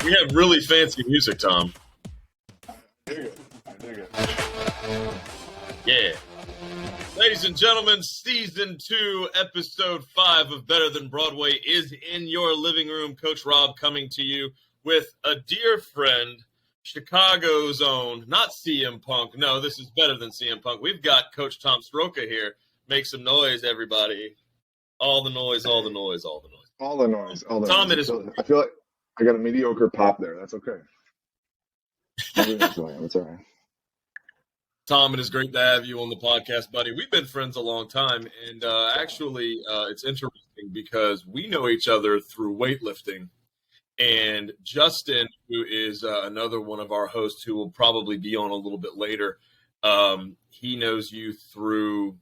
We have really fancy music, Tom. I dig it. Yeah. Ladies and gentlemen, Season 2, Episode 5 of Better Than Broadway is in your living room. Coach Rob coming to you with a dear friend, Chicago's own, not CM Punk. No, this is better than CM Punk. We've got Coach Tom Sroka here. Make some noise, everybody. All the noise. All the noise. Tom, I feel like I got a mediocre pop there. That's okay. That's all right. Tom, it is great to have you on the podcast, buddy. We've been friends a long time, and actually, it's interesting because we know each other through weightlifting. And Justin, who is another one of our hosts who will probably be on a little bit later, he knows you through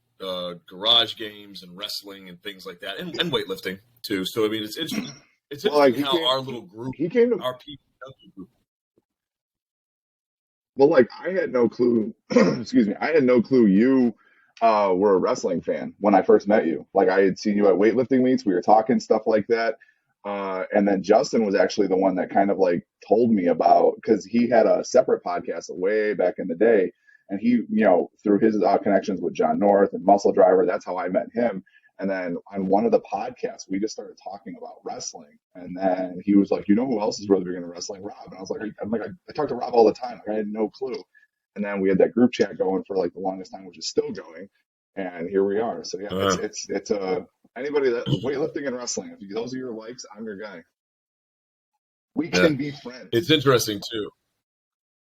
garage games and wrestling and things like that, and weightlifting too. So I mean, it's interesting. It's interesting how our little group, our people. Well, like I had no clue. Excuse me. I had no clue you were a wrestling fan when I first met you. Like I had seen you at weightlifting meets. We were talking stuff like that. And then Justin was actually the one that kind of like told me about, because he had a separate podcast way back in the day. And he, through his connections with John North and Muscle Driver, that's how I met him. And then on one of the podcasts, we just started talking about wrestling. And then he was like, you know who else is really big into wrestling? Rob. And I was like, I talk to Rob all the time. Like, I had no clue. And then we had that group chat going for like the longest time, which is still going. And here we are. So yeah, it's anybody that weightlifting and wrestling, if those are your likes, I'm your guy. We can be friends. It's interesting too.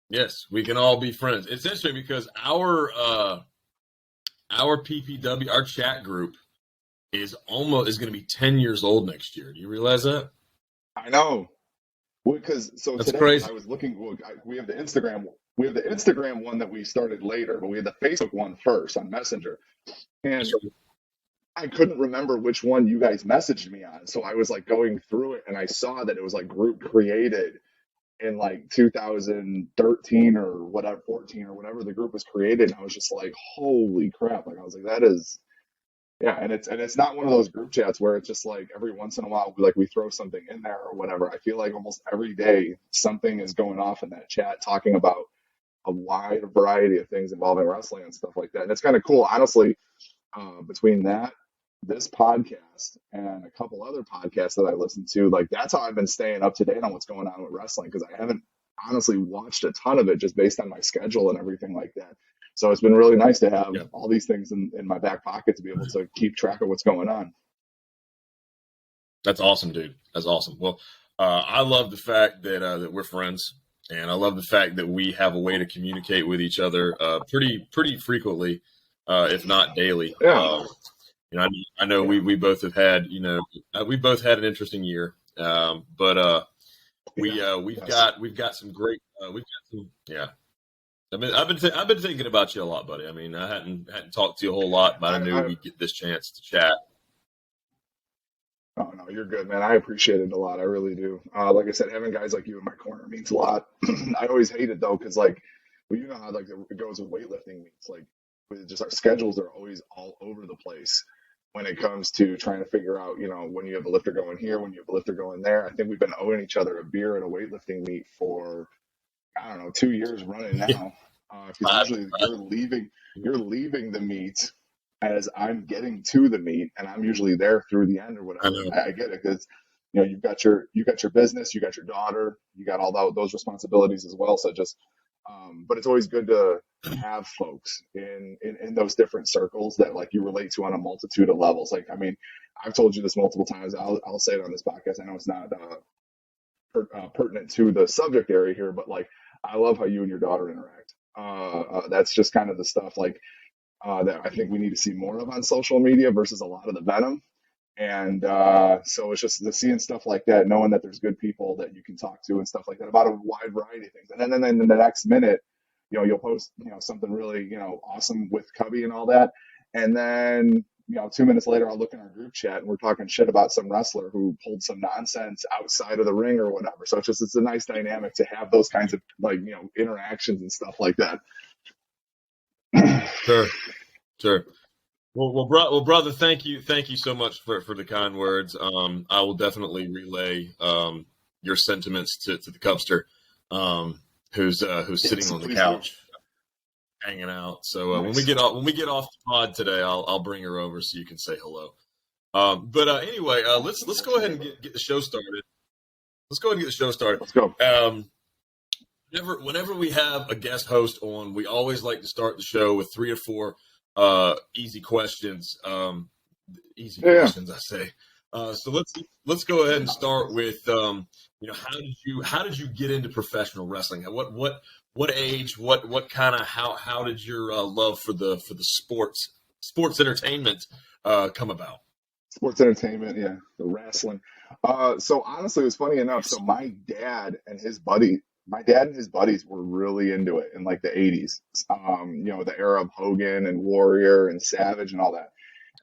Yes, we can all be friends. It's interesting because our PPW, our chat group, is going to be 10 years old next year. Do you realize that? I know. Because that's today crazy. I was looking. We have the Instagram. We have the Instagram one that we started later, but we had the Facebook one first on Messenger, and I couldn't remember which one you guys messaged me on. So I was like going through it, and I saw that it was like group created in like 2013 or whatever, 14 or whatever the group was created. And I was just like, holy crap! Like I was like, that is. Yeah, and it's not one of those group chats where it's just like every once in a while we throw something in there or whatever. I feel like almost every day something is going off in that chat talking about a wide variety of things involving wrestling and stuff like that. And it's kind of cool, honestly, between that, this podcast, and a couple other podcasts that I listen to, like that's how I've been staying up to date on what's going on with wrestling, because I haven't honestly watched a ton of it just based on my schedule and everything like that. So it's been really nice to have all these things in my back pocket to be able to keep track of what's going on. That's awesome, dude. That's awesome. Well, I love the fact that we're friends, and I love the fact that we have a way to communicate with each other pretty frequently, if not daily. Yeah. I know we both have had we both had an interesting year, but we've got some great I've been thinking about you a lot, buddy. I mean, I hadn't talked to you a whole lot, but I knew we'd get this chance to chat. Oh no, you're good, man. I appreciate it a lot. I really do. Like I said, having guys like you in my corner means a lot. I always hate it though, because how it goes with weightlifting meets. Like, just our schedules are always all over the place when it comes to trying to figure out, when you have a lifter going here, when you have a lifter going there. I think we've been owing each other a beer at a weightlifting meet for, I don't know, 2 years running now. Because usually you're leaving the meet as I'm getting to the meet, and I'm usually there through the end or whatever. I get it, because you've got your business, you got your daughter, you got all those responsibilities as well. So just, but it's always good to have folks in those different circles that like you relate to on a multitude of levels. Like, I mean, I've told you this multiple times. I'll say it on this podcast. I know it's not pertinent to the subject area here, but like, I love how you and your daughter interact. That's just kind of the stuff like that I think we need to see more of on social media versus a lot of the venom. And so it's just seeing stuff like that, knowing that there's good people that you can talk to and stuff like that about a wide variety of things. And then in the next minute, you'll post, something really, awesome with Cubby and all that. And then, 2 minutes later, I'll look in our group chat and we're talking shit about some wrestler who pulled some nonsense outside of the ring or whatever. So it's a nice dynamic to have those kinds of interactions and stuff like that. Sure. Well, brother, thank you so much for the kind words. I will definitely relay your sentiments to the Cubster, who's sitting on the couch hanging out. So Nice. when we get off the pod today, I'll bring her over so you can say hello. But anyway, let's go ahead and get the show started. Let's go ahead and get the show started. Let's go. Whenever we have a guest host on, we always like to start the show with 3 or 4 easy questions. Questions, I say. So let's go ahead and start with how did you get into professional wrestling? What age? What kind of how did your love for the sports entertainment come about? Sports entertainment, yeah, the wrestling. So honestly, it was funny enough. So my dad and his buddies were really into it in like the 80s. The era of Hogan and Warrior and Savage and all that.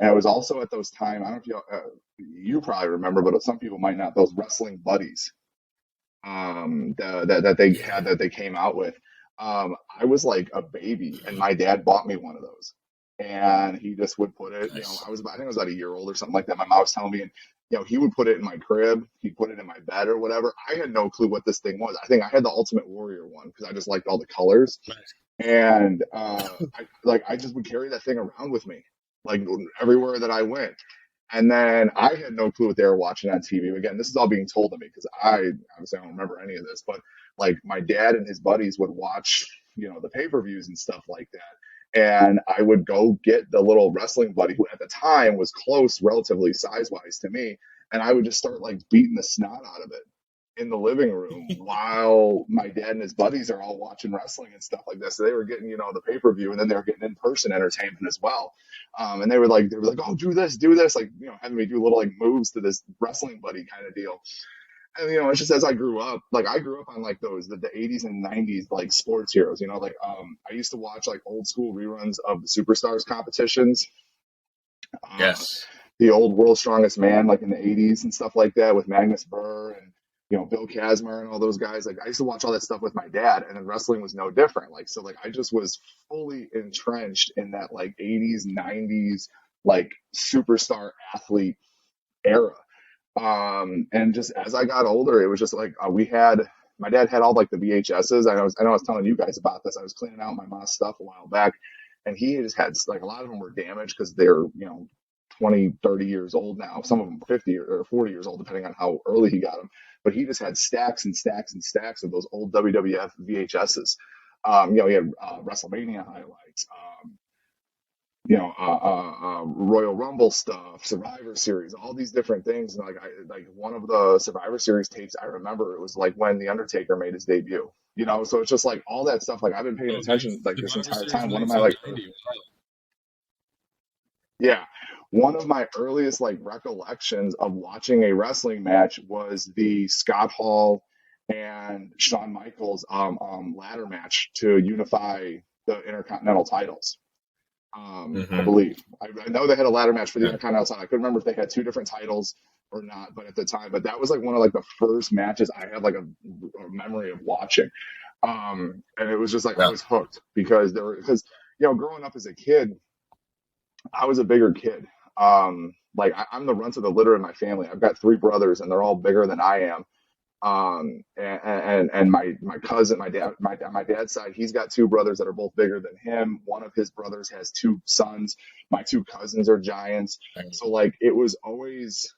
And it was also at those times, I don't know if you probably remember, but some people might not, those wrestling buddies that they came out with. I was like a baby, and my dad bought me one of those. And he just would put it, Nice. I think I was about a year old or something like that. My mom was telling me, and he would put it in my crib, he'd put it in my bed or whatever. I had no clue what this thing was. I think I had the Ultimate Warrior one because I just liked all the colors. Nice. And I just would carry that thing around with me, like everywhere that I went. And then I had no clue what they were watching on TV. Again, this is all being told to me because I obviously don't remember any of this, but like my dad and his buddies would watch, the pay-per-views and stuff like that. And I would go get the little wrestling buddy who at the time was close relatively size-wise to me. And I would just start like beating the snot out of it in the living room while my dad and his buddies are all watching wrestling and stuff like that. So they were getting, the pay-per-view, and then they were getting in-person entertainment as well. And they were like, oh, do this, like, having me do little like moves to this wrestling buddy kind of deal. And, it's just as I grew up, like I grew up on like those, the 80s and 90s, like sports heroes, I used to watch like old school reruns of the Superstars competitions. Yes. The old World's Strongest Man, like in the 80s and stuff like that with Magnus Burr and, Bill Kazmar and all those guys. Like I used to watch all that stuff with my dad, and then wrestling was no different. Like, so like I just was fully entrenched in that like 80s, 90s, like superstar athlete era. And just as I got older, it was just like my dad had all like the VHSs. I know I was telling you guys about this. I was cleaning out my mom's stuff a while back, and he just had like a lot of them were damaged because they're 20, 30 years old now. Some of them 50 or 40 years old, depending on how early he got them. But he just had stacks and stacks and stacks of those old WWF VHSs. He had WrestleMania highlights, Royal Rumble stuff, Survivor Series, all these different things. And like one of the Survivor Series tapes, I remember it was like when The Undertaker made his debut. So it's just like all that stuff. Like I've been paying attention like this entire time. One of my one of my earliest like recollections of watching a wrestling match was the Scott Hall and Shawn Michaels ladder match to unify the Intercontinental titles. I believe. I know they had a ladder match for the Intercontinental title. I couldn't remember if they had 2 different titles or not, but at the time, but that was like one of like the first matches I had like a memory of watching. And it was just like I was hooked because growing up as a kid, I was a bigger kid. Like I'm the runt of the litter in my family. I've got 3 brothers, and they're all bigger than I am. And my cousin, my dad's side, he's got 2 brothers that are both bigger than him. One of his brothers has 2 sons. My 2 cousins are giants. So like it was always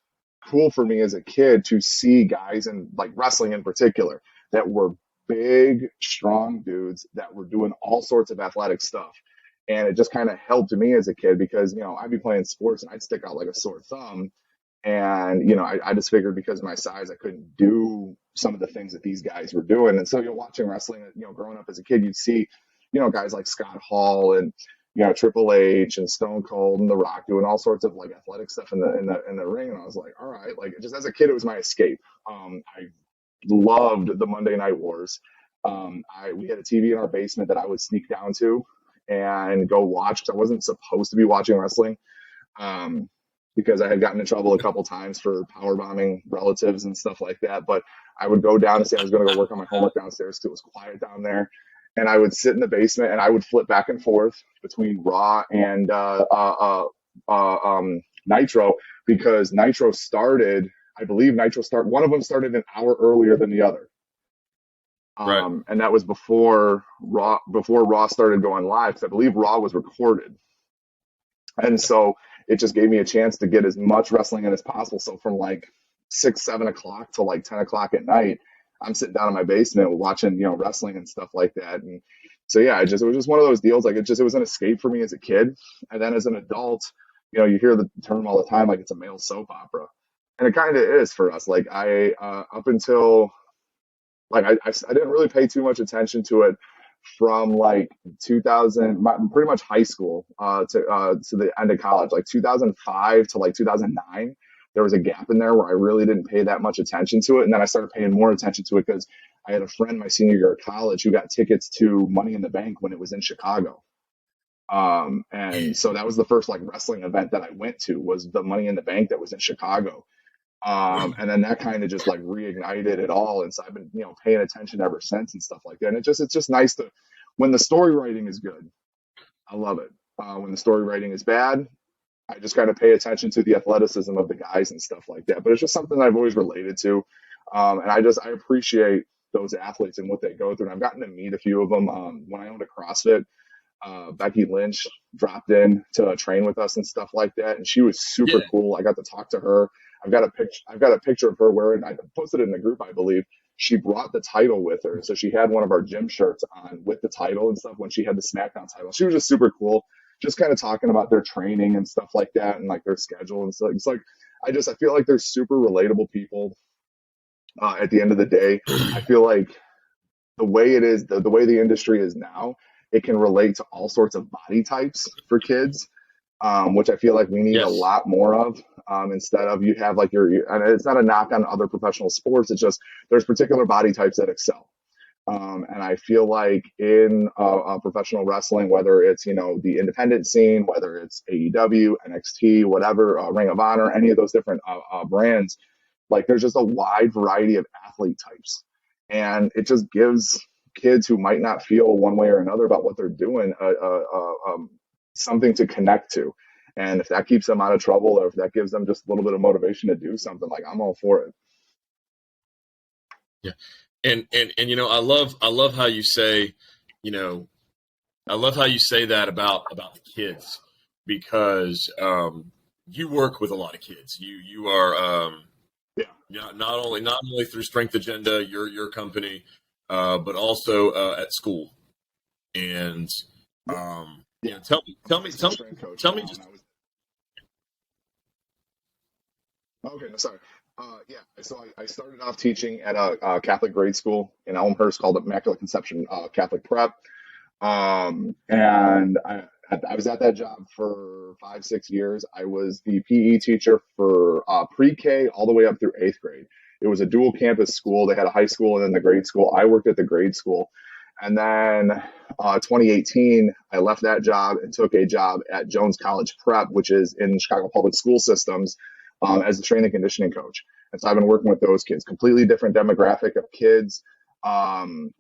cool for me as a kid to see guys in like wrestling in particular that were big, strong dudes that were doing all sorts of athletic stuff. And it just kind of helped me as a kid because, I'd be playing sports and I'd stick out like a sore thumb. And, I just figured because of my size, I couldn't do some of the things that these guys were doing. And so, watching wrestling, growing up as a kid, you'd see, guys like Scott Hall and, Triple H and Stone Cold and The Rock doing all sorts of like athletic stuff in the ring. And I was like, all right, like just as a kid, it was my escape. I loved the Monday Night Wars. We had a TV in our basement that I would sneak down to and go watch because I wasn't supposed to be watching wrestling. Because I had gotten in trouble a couple times for power bombing relatives and stuff like that. But I would go down and say I was going to go work on my homework downstairs because it was quiet down there. And I would sit in the basement and I would flip back and forth between Raw and Nitro because Nitro started I believe one of them started an hour earlier than the other. Right. And that was before Raw started going live, because I believe Raw was recorded. And so it just gave me a chance to get as much wrestling in as possible. So from like 6, 7 o'clock to like 10 o'clock at night, I'm sitting down in my basement watching, wrestling and stuff like that. And so, yeah, it was just one of those deals. Like it was an escape for me as a kid. And then as an adult, you hear the term all the time, like it's a male soap opera. And it kind of is for us. Like up until like, I didn't really pay too much attention to it from like 2000, pretty much high school to the end of college, like 2005 to like 2009. There was a gap in there where I really didn't pay that much attention to it, and then I started paying more attention to it because I had a friend my senior year of college who got tickets to Money in the Bank when it was in Chicago. And so that was the first like wrestling event that I went to, was the Money in the Bank that was in Chicago. And then that kind of just like reignited it all. And so I've been, paying attention ever since and stuff like that. And it's just nice when the story writing is good, I love it. When the story writing is bad, I just kind of pay attention to the athleticism of the guys and stuff like that. But it's just something that I've always related to. And I appreciate those athletes and what they go through. And I've gotten to meet a few of them. When I owned a CrossFit, Becky Lynch dropped in to train with us and stuff like that, and she was super cool. I got to talk to her. I've got a picture of her wearing, I posted it in the group, I believe. She brought the title with her, so she had one of our gym shirts on with the title and stuff when she had the SmackDown title. She was just super cool, just kind of talking about their training and stuff like that, and like their schedule and stuff. It's like I feel like they're super relatable people. At the end of the day, I feel like the way it is, the way the industry is now, it can relate to all sorts of body types for kids, which I feel like we need a lot more of. Instead of you have like and it's not a knock on other professional sports. It's just there's particular body types that excel. And I feel like in professional wrestling, whether it's, the independent scene, whether it's AEW, NXT, whatever, Ring of Honor, any of those different brands, like there's just a wide variety of athlete types. And it just gives kids who might not feel one way or another about what they're doing something to connect to. And if that keeps them out of trouble, or if that gives them just a little bit of motivation to do something, like I'm all for it. Yeah. And I love how you say, I love how you say that about the kids, because you work with a lot of kids. You are not only through Strength Agenda, your company, but also at school. And tell me just. Okay, no, sorry. So I started off teaching at a Catholic grade school in Elmhurst called Immaculate Conception Catholic Prep. And I was at that job for 5, 6 years. I was the PE teacher for pre-K all the way up through 8th grade. It was a dual campus school. They had a high school and then the grade school. I worked at the grade school. And then 2018, I left that job and took a job at Jones College Prep, which is in Chicago Public School Systems, as a strength and conditioning coach. And so I've been working with those kids, completely different demographic of kids,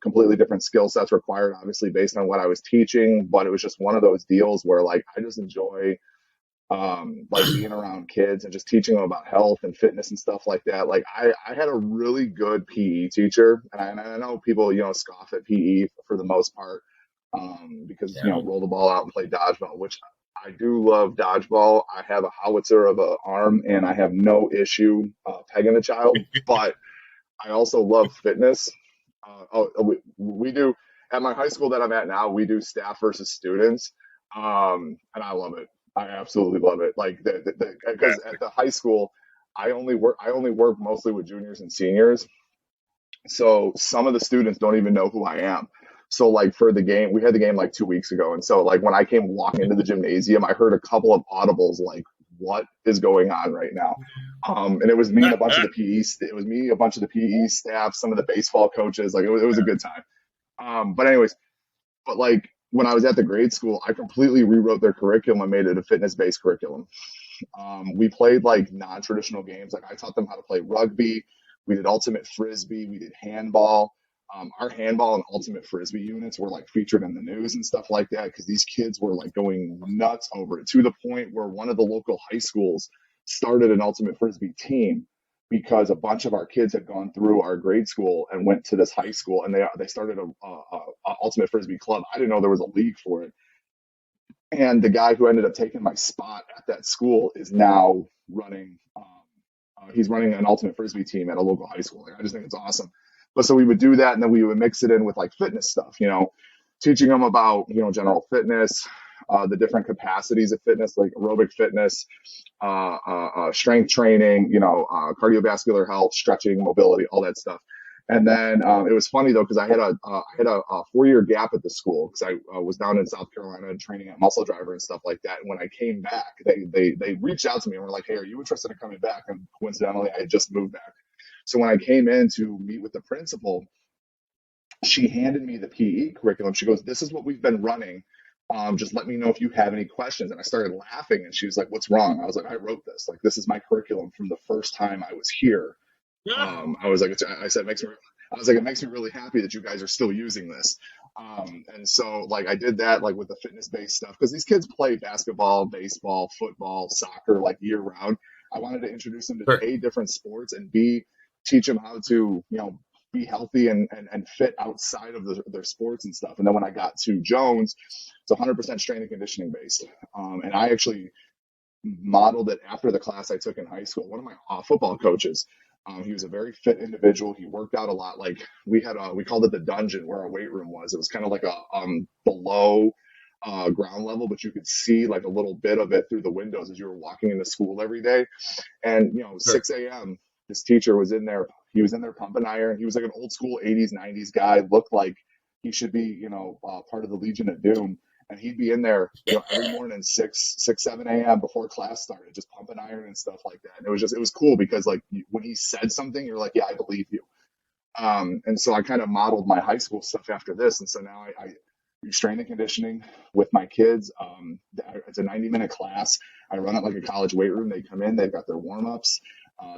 completely different skill sets required, obviously based on what I was teaching. But it was just one of those deals where like I just enjoy like being around kids and just teaching them about health and fitness and stuff like that. Like I had a really good PE teacher, and I know people scoff at PE for the most part, because roll the ball out and play dodgeball, which I do love dodgeball. I have a howitzer of an arm, and I have no issue pegging a child. But I also love fitness. We do at my high school that I'm at now. We do staff versus students, and I love it. I absolutely love it. Like because at the high school, I only work mostly with juniors and seniors. So some of the students don't even know who I am. So like for the game, we had the game like 2 weeks ago. And so like when I came walking into the gymnasium, I heard a couple of audibles like, what is going on right now? And it was me and a bunch of the PE staff, some of the baseball coaches. Like it was a good time. But like when I was at the grade school, I completely rewrote their curriculum and made it a fitness-based curriculum. We played like non-traditional games. Like I taught them how to play rugby. We did ultimate frisbee. We did handball. Our handball and ultimate frisbee units were like featured in the news and stuff like that because these kids were like going nuts over it, to the point where one of the local high schools started an ultimate frisbee team because a bunch of our kids had gone through our grade school and went to this high school, and they started a ultimate frisbee club. I didn't know there was a league for it, and the guy who ended up taking my spot at that school is now running. He's running an ultimate frisbee team at a local high school. Like, I just think it's awesome. But so we would do that, and then we would mix it in with like fitness stuff, teaching them about general fitness, the different capacities of fitness, like aerobic fitness, strength training, cardiovascular health, stretching, mobility, all that stuff. And then it was funny though, because I had a 4-year gap at the school because I was down in South Carolina and training at Muscle Driver and stuff like that. And when I came back, they reached out to me and were like, "Hey, are you interested in coming back?" And coincidentally, I had just moved back. So when I came in to meet with the principal, she handed me the PE curriculum. She goes, "This is what we've been running. Just let me know if you have any questions." And I started laughing, and she was like, "What's wrong?" I was like, "I wrote this. Like, this is my curriculum from the first time I was here." I was like, I said, it makes me really happy that you guys are still using this. And so like I did that like with the fitness based stuff because these kids play basketball, baseball, football, soccer like year round. I wanted to introduce them to Sure. A, different sports, and B, teach them how to be healthy and fit outside of their sports and stuff. And then when I got to Jones, it's 100% strength and conditioning based. And I actually modeled it after the class I took in high school. One of my football coaches, he was a very fit individual. He worked out a lot. Like we called it the dungeon where our weight room was. It was kind of like a below ground level, but you could see like a little bit of it through the windows as you were walking into school every day. And Sure. 6 a.m. this teacher was in there. He was in there pumping iron. He was like an old school 80s, 90s guy. Looked like he should be, part of the Legion of Doom. And he'd be in there, every morning, 7 a.m. before class started, just pumping iron and stuff like that. And it was cool because like when he said something, you're like, yeah, I believe you. And so I kind of modeled my high school stuff after this. And so now I do strength and conditioning with my kids. It's a 90-minute class. I run it like a college weight room. They come in, they've got their warm-ups.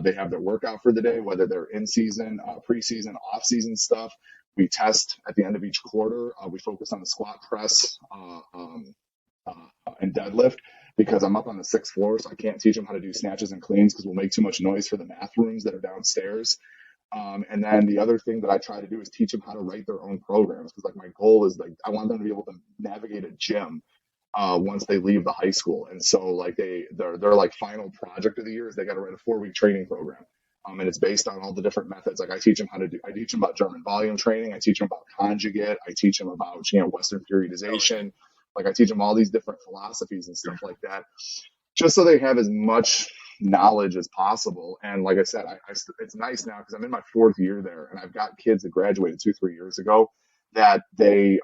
They have their workout for the day, whether they're in season, preseason, off season stuff. We test at the end of each quarter. We focus on the squat, press, and deadlift because I'm up on the 6th floor, so I can't teach them how to do snatches and cleans because we'll make too much noise for the math rooms that are downstairs. And then the other thing that I try to do is teach them how to write their own programs because like my goal is like I want them to be able to navigate a gym once they leave the high school. And so like their like final project of the year is they got to write a 4-week training program. And it's based on all the different methods. Like I teach them about German volume training. I teach them about conjugate. I teach them about, Western periodization. Like I teach them all these different philosophies and stuff like that, just so they have as much knowledge as possible. And like I said, it's nice now because I'm in my 4th year there and I've got kids that graduated 2-3 years ago that they'll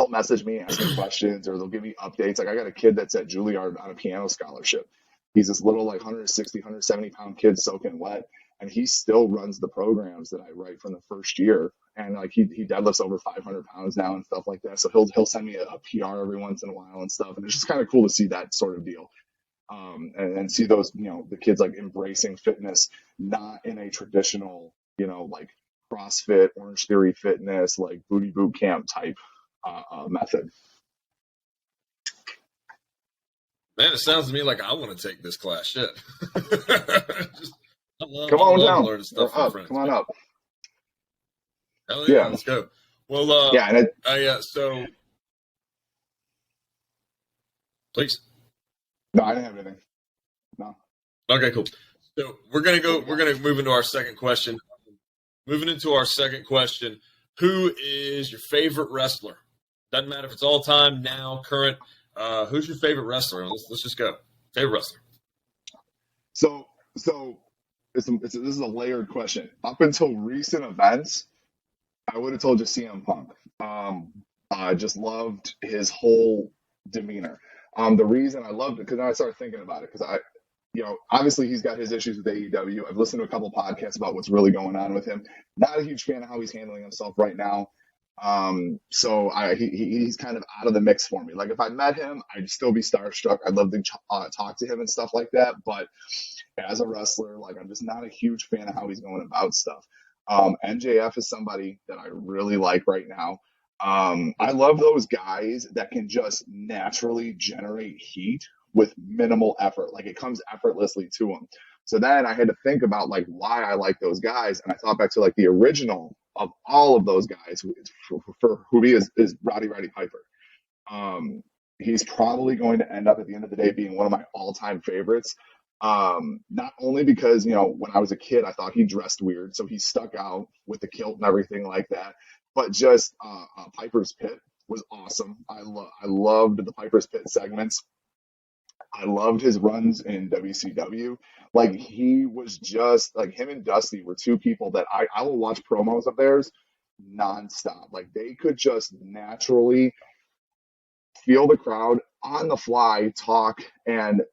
message me asking questions or they'll give me updates. Like I got a kid that's at Juilliard on a piano scholarship. He's this little like 160, 170 pound kid soaking wet. And he still runs the programs that I write from the first year. And like he deadlifts over 500 pounds now and stuff like that. So he'll send me a PR every once in a while and stuff. And it's just kind of cool to see that sort of deal. And see those, the kids like embracing fitness, not in a traditional, like CrossFit, Orange Theory fitness, like booty boot camp type method. Man, it sounds to me like I want to take this class. Shit. Come on down. Learning stuff from friends. Come on up. Hell yeah, let's go. Well, yeah, and so please. No, I didn't have anything. No. Okay, cool. So we're gonna move into our second question. Moving into our second question, who is your favorite wrestler? Doesn't matter if it's all time, now, current. Who's your favorite wrestler? Let's just go. Favorite wrestler. So this is a layered question. Up until recent events, I would have told you CM Punk. I just loved his whole demeanor. The reason I loved it, because I started thinking about it, because obviously he's got his issues with AEW. I've listened to a couple podcasts about what's really going on with him. Not a huge fan of how he's handling himself right now. So he's kind of out of the mix for me. Like if I met him, I'd still be starstruck. I'd love to talk to him and stuff like that. But as a wrestler, like I'm just not a huge fan of how he's going about stuff. MJF is somebody that I really like right now. I love those guys that can just naturally generate heat with minimal effort. Like it comes effortlessly to them. So then I had to think about like why I like those guys, and I thought back to like the original of all of those guys for who he is Roddy Piper. Um, he's probably going to end up at the end of the day being one of my all-time favorites. Not only because, when I was a kid, I thought he dressed weird, so he stuck out with the kilt and everything like that. But just Piper's Pit was awesome. I loved the Piper's Pit segments. I loved his runs in WCW. Like he was just like him and Dusty were two people that I will watch promos of theirs nonstop. Like they could just naturally feel the crowd on the fly, talk, and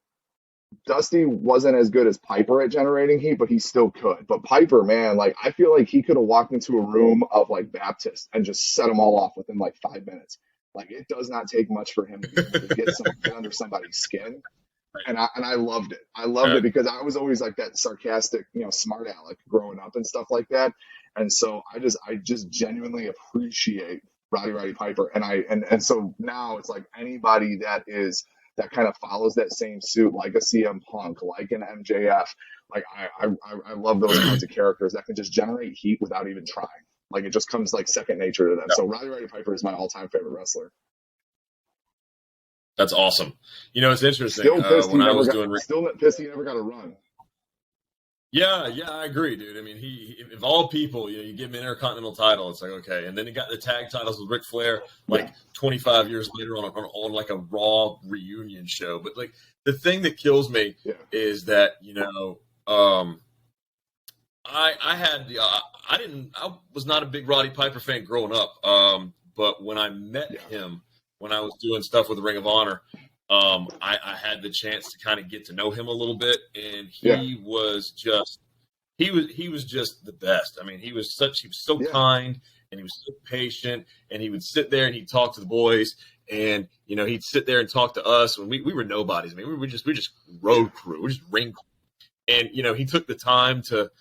Dusty wasn't as good as Piper at generating heat, but he still could. But Piper, man, like I feel like he could have walked into a room of like Baptists and just set them all off within like 5 minutes. Like it does not take much for him to be able to get under somebody's skin. And I loved it. I loved it because I was always like that sarcastic, smart aleck growing up and stuff like that. And so I just genuinely appreciate Roddy Piper. And so now it's like anybody that kind of follows that same suit, like a CM Punk, like an MJF, like I love those kinds of characters that can just generate heat without even trying. Like it just comes like second nature to them. So Roddy Piper is my all-time favorite wrestler. That's awesome. It's interesting. Still pissed he never got a run. Yeah, I agree, dude. I mean, he of all people, you give him an Intercontinental title, it's like okay, and then he got the tag titles with Ric Flair 25 years later on like a Raw reunion show. But like the thing that kills me is that I was not a big Roddy Piper fan growing up, but when I met him. When I was doing stuff with Ring of Honor, I had the chance to kind of get to know him a little bit, and he was just the best. I mean, he was so kind, and he was so patient, and he would sit there and he'd talk to the boys, and he'd sit there and talk to us when we were nobodies. I mean, we were just road crew, we were just ring crew. And he took the time to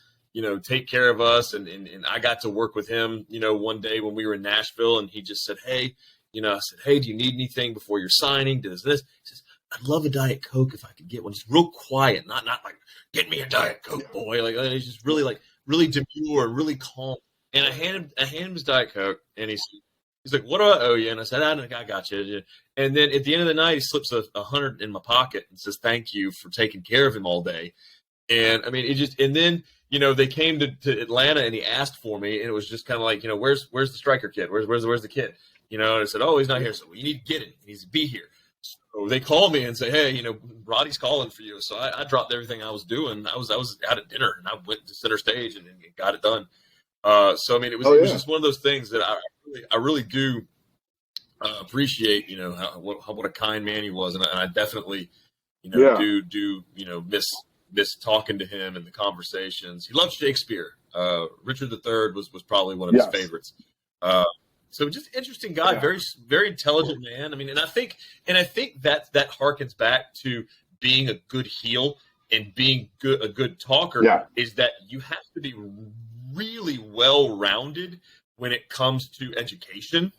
take care of us, and I got to work with him one day when we were in Nashville, and he just said, hey. I said, hey, do you need anything before you're signing? Does this? He says, I'd love a Diet Coke if I could get one. Just real quiet, not like, get me a Diet Coke, boy. Like he's just really demure and really calm. And I handed him his Diet Coke, and he's like, what do I owe you? And I said, I got you. And then at the end of the night, he slips $100 in my pocket and says, thank you for taking care of him all day. And I mean, and then, they came to Atlanta and he asked for me, and it was just kind of like, where's the striker kid? Where's the kid? And I said, oh, he's not here. So you need to get him. He needs to be here. So they call me and say, hey, Roddy's calling for you. So I dropped everything I was doing. I was out at dinner, and I went to center stage and got it done. So I mean, it was just one of those things that I really do appreciate. What a kind man he was, and I definitely do miss talking to him and the conversations. He loved Shakespeare. Richard III was probably one of his favorites. So just interesting guy, very, very intelligent man. I mean, and I think that harkens back to being a good heel and being a good talker is that you have to be really well-rounded when it comes to education.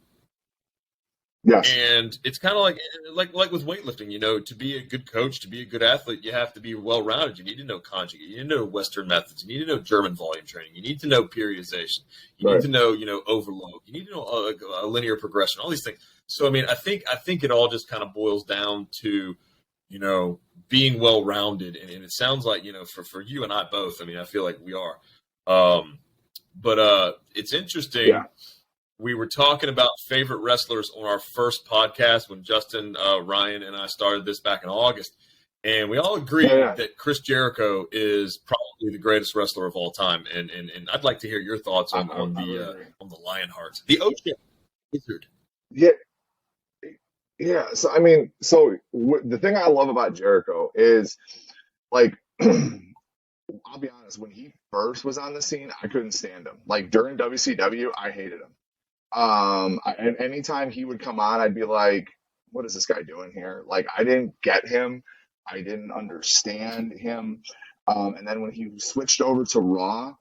Yes. And it's kind of like with weightlifting, to be a good coach, to be a good athlete, you have to be well-rounded. You need to know conjugate. You need to know Western methods. You need to know German volume training. You need to know periodization. You need to know, overload. You need to know a linear progression, all these things. So, I mean, I think it all just kind of boils down to, being well-rounded. And it sounds like, for you and I both, I mean, I feel like we are. But it's interesting. Yeah. We were talking about favorite wrestlers on our first podcast when Justin, Ryan, and I started this back in August. And we all agreed that Chris Jericho is probably the greatest wrestler of all time. And I'd like to hear your thoughts on the Lionheart, the Ocean Wizard. Yeah. Yeah. So, I mean, the thing I love about Jericho is, like, I'll be honest, when he first was on the scene, I couldn't stand him. Like, during WCW, I hated him. And anytime he would come on, I'd be like, what is this guy doing here? Like, I didn't get him. I didn't understand him. And then when he switched over to Raw,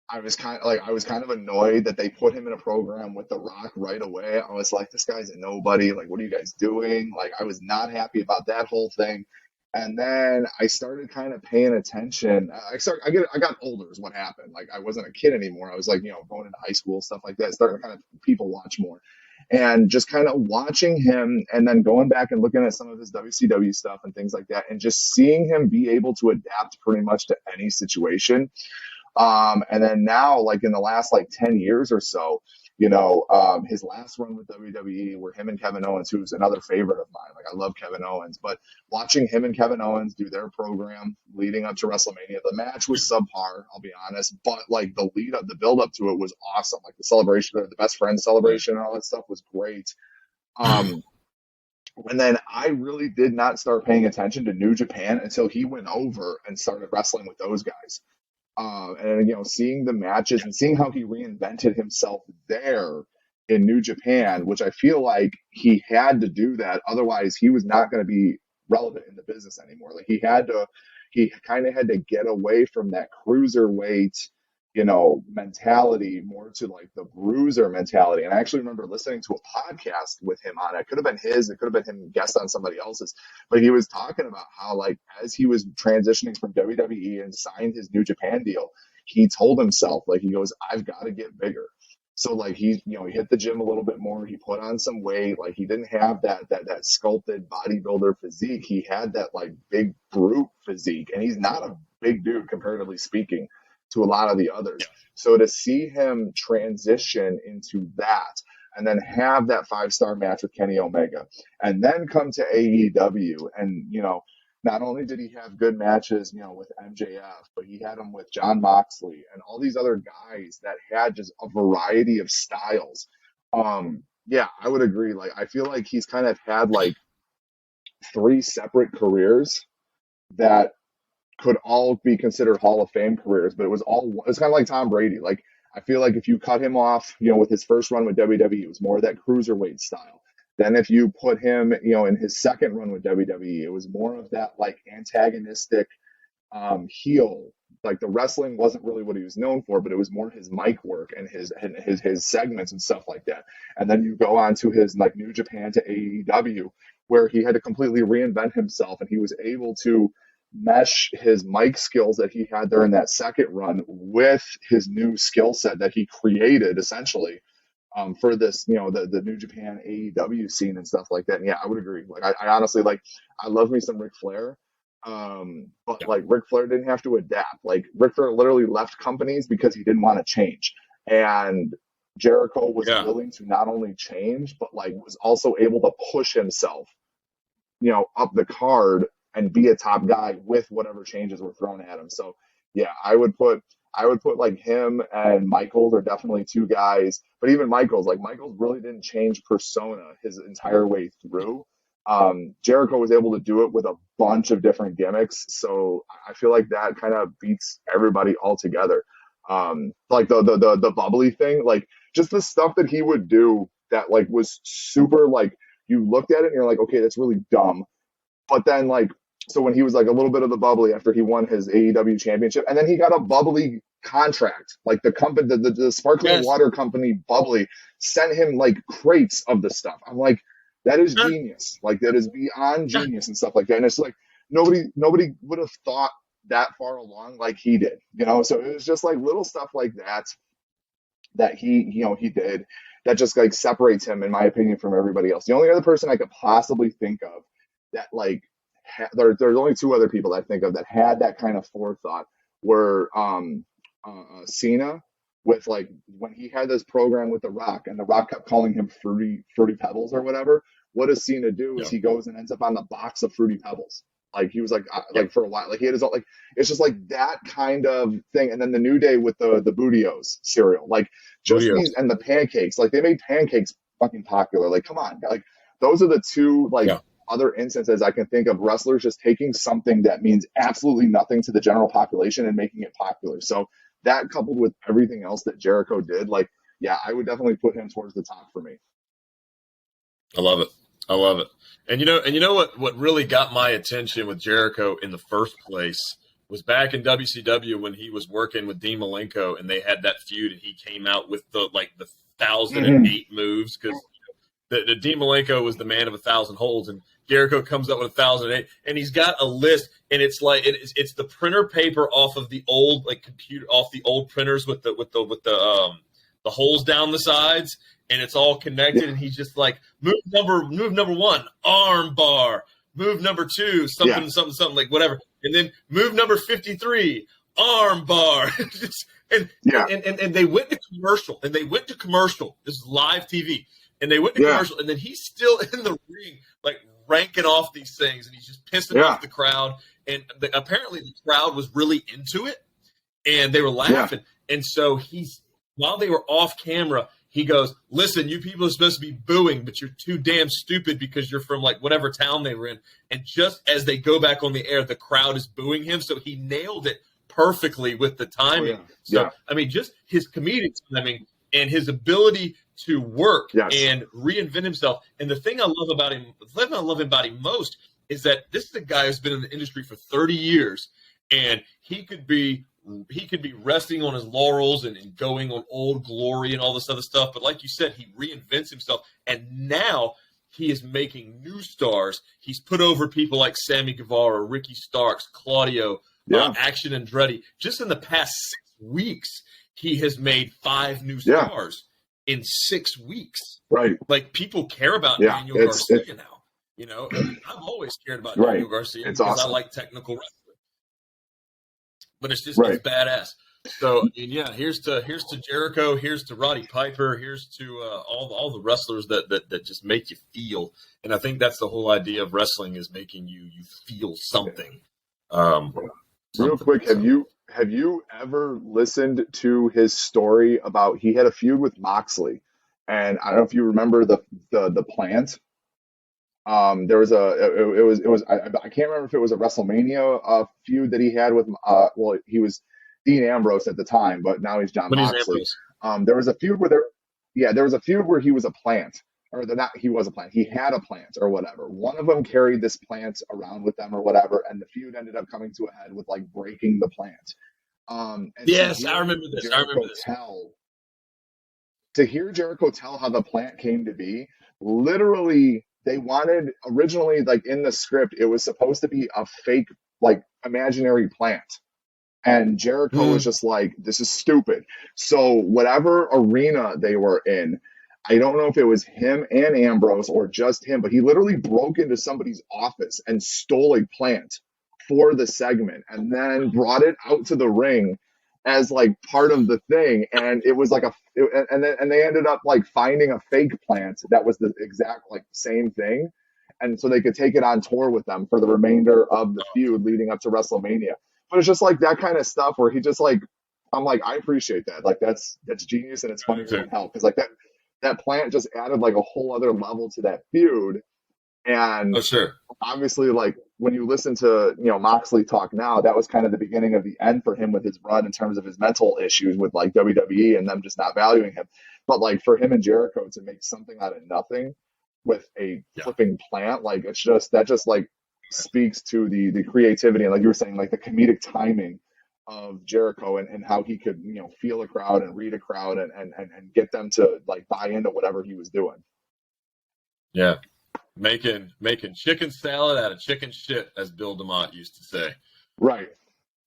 I was kind of annoyed that they put him in a program with The Rock right away. I was like, this guy's a nobody. Like, what are you guys doing? Like, I was not happy about that whole thing. And then I started kind of paying attention. I got older is what happened. Like I wasn't a kid anymore. I was like, going into high school, stuff like that. Starting to kind of people watch more. And just kind of watching him and then going back and looking at some of his WCW stuff and things like that, and just seeing him be able to adapt pretty much to any situation. And then now, like in the last like 10 years or so, his last run with WWE were him and Kevin Owens, who's another favorite of mine. Like I love Kevin Owens, but watching him and Kevin Owens do their program leading up to WrestleMania, the match was subpar, I'll be honest, but like the build up to it was awesome. Like the celebration, the best friend celebration and all that stuff was great. Um, and then I really did not start paying attention to New Japan until he went over and started wrestling with those guys. And seeing the matches and seeing how he reinvented himself there in New Japan, which I feel like he had to do that, otherwise he was not going to be relevant in the business anymore. Like he kind of had to get away from that cruiserweight, mentality more to like the bruiser mentality. And I actually remember listening to a podcast with him on it. It could have been his, it could have been him guest on somebody else's, but he was talking about how like as he was transitioning from WWE and signed his New Japan deal, he told himself, like, he goes, I've got to get bigger. So like he hit the gym a little bit more. He put on some weight. Like he didn't have that sculpted bodybuilder physique. He had that like big brute physique, and he's not a big dude comparatively speaking to a lot of the others. So to see him transition into that and then have that 5-star match with Kenny Omega and then come to AEW and, not only did he have good matches, with MJF, but he had them with John Moxley and all these other guys that had just a variety of styles. Yeah, I would agree. Like, I feel like he's kind of had like 3 separate careers that could all be considered Hall of Fame careers, but it's kind of like Tom Brady. Like, I feel like if you cut him off, with his first run with WWE, it was more of that cruiserweight style. Then if you put him, in his second run with WWE, it was more of that like antagonistic heel. Like the wrestling wasn't really what he was known for, but it was more his mic work and his segments and stuff like that. And then you go on to his like New Japan to AEW, where he had to completely reinvent himself, and he was able to mesh his mic skills that he had there in that second run with his new skill set that he created essentially for this, the New Japan AEW scene and stuff like that. And yeah, I would agree. Like I honestly like, I love me some Ric Flair. But like Ric Flair didn't have to adapt. Like Ric Flair literally left companies because he didn't want to change. And Jericho was willing to not only change, but like was also able to push himself, up the card and be a top guy with whatever changes were thrown at him. So yeah, I would put like him and Michaels are definitely 2 guys, but even Michaels really didn't change persona his entire way through. Jericho was able to do it with a bunch of different gimmicks. So I feel like that kind of beats everybody altogether. Like the bubbly thing, like just the stuff that he would do that like was super, like you looked at it and you're like, okay, that's really dumb. But then like, so when he was like a little bit of the bubbly after he won his AEW championship, and then he got a bubbly contract, like the company, the sparkling water company Bubbly sent him like crates of the stuff. I'm like, that is genius. Like that is beyond genius and stuff like that. And it's like, nobody would have thought that far along like he did, So it was just like little stuff like that he did that just like separates him, in my opinion, from everybody else. The only other person I could possibly think of that like there's only 2 other people that I think of that had that kind of forethought were Cena, with like when he had this program with The Rock and The Rock kept calling him fruity pebbles or whatever. What does Cena do? Is he goes and ends up on the box of Fruity Pebbles. Like he was like for a while, like he had his own, like it's just like that kind of thing. And then the New Day with the Bootios cereal, like just these, and the pancakes, like they made pancakes fucking popular. Like come on, like those are the 2 like other instances I can think of, wrestlers just taking something that means absolutely nothing to the general population and making it popular. So that coupled with everything else that Jericho did, like, yeah, I would definitely put him towards the top for me. I love it. I love it. And you know what really got my attention with Jericho in the first place was back in WCW when he was working with Dean Malenko and they had that feud and he came out with the 1,008 moves because the Dean Malenko was the man of 1,000 holds, and Jericho comes up with 1,008, and he's got a list, and it's like it's the printer paper off of the old off the old printers with the holes down the sides, and it's all connected. And he's just like, move number 1, arm bar. Move number 2, something like whatever, and then move number 53, arm bar. and they went to commercial, This is live TV. And they went to commercial, and then he's still in the ring, like ranking off these things, and he's just pissing off the crowd. And apparently the crowd was really into it, and they were laughing. And so while they were off camera, he goes, "Listen, you people are supposed to be booing, but you're too damn stupid because you're from like whatever town they were in." And just as they go back on the air, the crowd is booing him. So he nailed it perfectly with the timing. I mean, just his comedic timing and his ability to work and reinvent himself. And the thing I love about him most is that this is a guy who's been in the industry for 30 years, and he could be resting on his laurels and going on Old Glory and all this other stuff. But like you said, he reinvents himself, and now he is making new stars. He's put over people like Sammy Guevara, Ricky Starks, Claudio, Action Andretti. Just in the past 6 weeks, he has made 5 new stars in 6 weeks. Right. Like, people care about Daniel Garcia now. You know, I've always cared about Daniel Garcia because I like technical wrestling. But it's just it's badass. So, I mean, here's to Jericho, here's to Roddy Piper, here's to all the wrestlers that just make you feel. And I think that's the whole idea of wrestling, is making you feel something. Real quick, have you ever listened to his story about, he had a feud with Moxley, and I don't know if you remember the plant. There was I can't remember if it was a WrestleMania feud that he had with he was Dean Ambrose at the time, but now he's John Moxley. There was a feud where he was a plant, or he was a plant. He had a plant or whatever. One of them carried this plant around with them or whatever, and the feud ended up coming to a head with like breaking the plant. Yes, I remember this. To hear Jericho tell how the plant came to be, literally, they wanted originally, like in the script, it was supposed to be a fake, like imaginary plant. And Jericho was just like, this is stupid. So whatever arena they were in, I don't know if it was him and Ambrose or just him, but he literally broke into somebody's office and stole a plant for the segment and then brought it out to the ring as like part of the thing. And it was like and they ended up like finding a fake plant that was the exact like same thing. And so they could take it on tour with them for the remainder of the feud leading up to WrestleMania. But it's just like that kind of stuff where he just like, I'm like, I appreciate that. Like that's genius, and it's funny as hell, because like that plant just added like a whole other level to that feud. And obviously, like when you listen to Moxley talk now, that was kind of the beginning of the end for him with his run in terms of his mental issues with like WWE and them just not valuing him. But like for him and Jericho to make something out of nothing with a flipping plant, like that just like speaks to the creativity and, like you were saying, like the comedic timing of Jericho and how he could feel a crowd and read a crowd and get them to like buy into whatever he was doing. Yeah. Making chicken salad out of chicken shit, as Bill DeMott used to say. Right.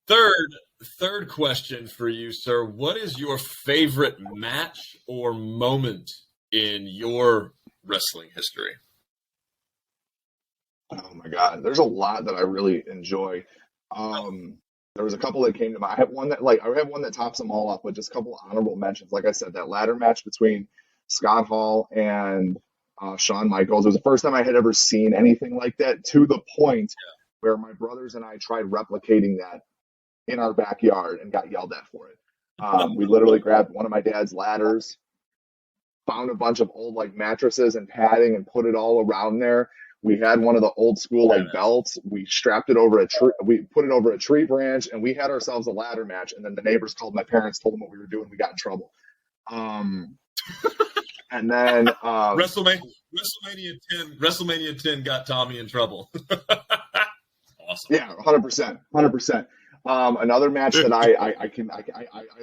Third question for you, sir. What is your favorite match or moment in your wrestling history? Oh my God, there's a lot that I really enjoy. There was a couple that came to mind. I have one that tops them all up, but just a couple honorable mentions. Like I said, that ladder match between Scott Hall and Shawn Michaels. It was the first time I had ever seen anything like that, to the point where my brothers and I tried replicating that in our backyard and got yelled at for it. We literally grabbed one of my dad's ladders, found a bunch of old like mattresses and padding, and put it all around there. We had one of the old school like belts. We strapped it over a tree. We put it over a tree branch, and we had ourselves a ladder match. And then the neighbors called my parents, told them what we were doing. We got in trouble. And then WrestleMania 10 got Tommy in trouble. Awesome. Yeah, 100%. Another match that I